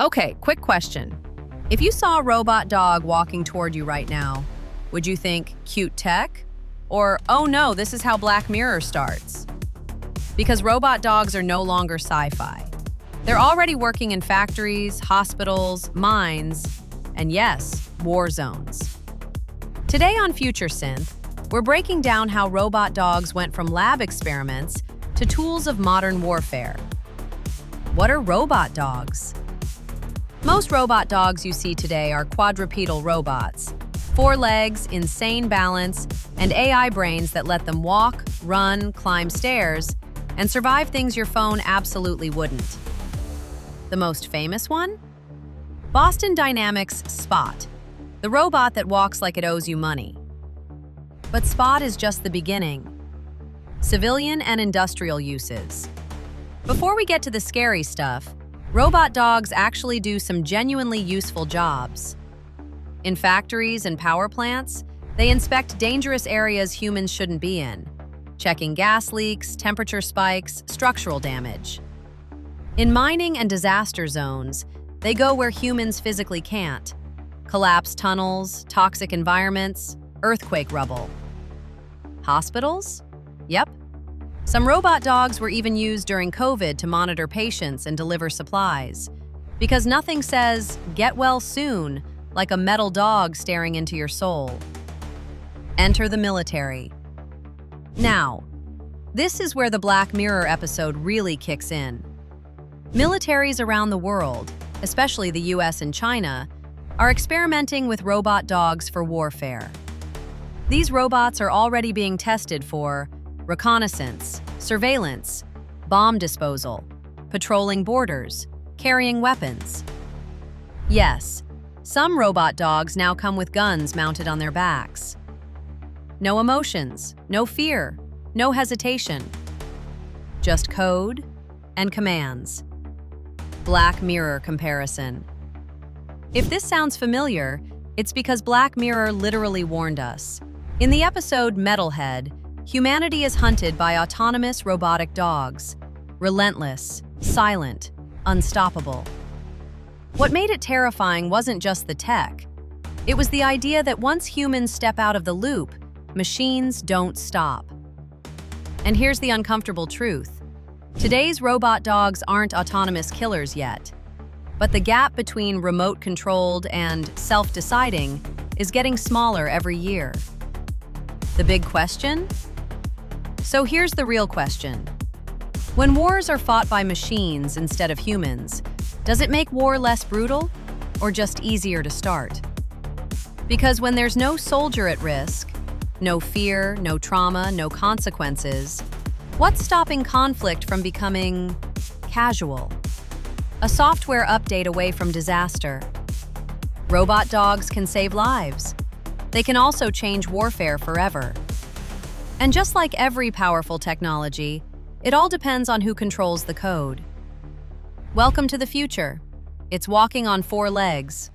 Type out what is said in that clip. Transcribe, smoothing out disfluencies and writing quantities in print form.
Okay, quick question. If you saw a robot dog walking toward you right now, would you think cute tech? Or, oh no, this is how Black Mirror starts? Because robot dogs are no longer sci-fi. They're already working in factories, hospitals, mines, and yes, war zones. Today on FutureSynth, we're breaking down how robot dogs went from lab experiments to tools of modern warfare. What are robot dogs? Most robot dogs you see today are quadrupedal robots. 4 legs, insane balance, and AI brains that let them walk, run, climb stairs, and survive things your phone absolutely wouldn't. The most famous one? Boston Dynamics' Spot, the robot that walks like it owes you money. But Spot is just the beginning. Civilian and industrial uses. Before we get to the scary stuff, robot dogs actually do some genuinely useful jobs. In factories and power plants, they inspect dangerous areas humans shouldn't be in, checking gas leaks, temperature spikes, structural damage. In mining and disaster zones, they go where humans physically can't. Collapsed tunnels, toxic environments, earthquake rubble. Hospitals? Yep. Some robot dogs were even used during COVID to monitor patients and deliver supplies. Because nothing says, "get well soon," like a metal dog staring into your soul. Enter the military. Now, this is where the Black Mirror episode really kicks in. Militaries around the world, especially the US and China, are experimenting with robot dogs for warfare. These robots are already being tested for reconnaissance, surveillance, bomb disposal, patrolling borders, carrying weapons. Yes, some robot dogs now come with guns mounted on their backs. No emotions, no fear, no hesitation. Just code and commands. Black Mirror comparison. If this sounds familiar, it's because Black Mirror literally warned us. In the episode Metalhead, humanity is hunted by autonomous robotic dogs. Relentless, silent, unstoppable. What made it terrifying wasn't just the tech. It was the idea that once humans step out of the loop, machines don't stop. And here's the uncomfortable truth. Today's robot dogs aren't autonomous killers yet. But the gap between remote-controlled and self-deciding is getting smaller every year. The big question? So here's the real question. When wars are fought by machines instead of humans, does it make war less brutal or just easier to start? Because when there's no soldier at risk, no fear, no trauma, no consequences, what's stopping conflict from becoming casual? A software update away from disaster. Robot dogs can save lives. They can also change warfare forever. And just like every powerful technology, it all depends on who controls the code. Welcome to the future. It's walking on 4 legs.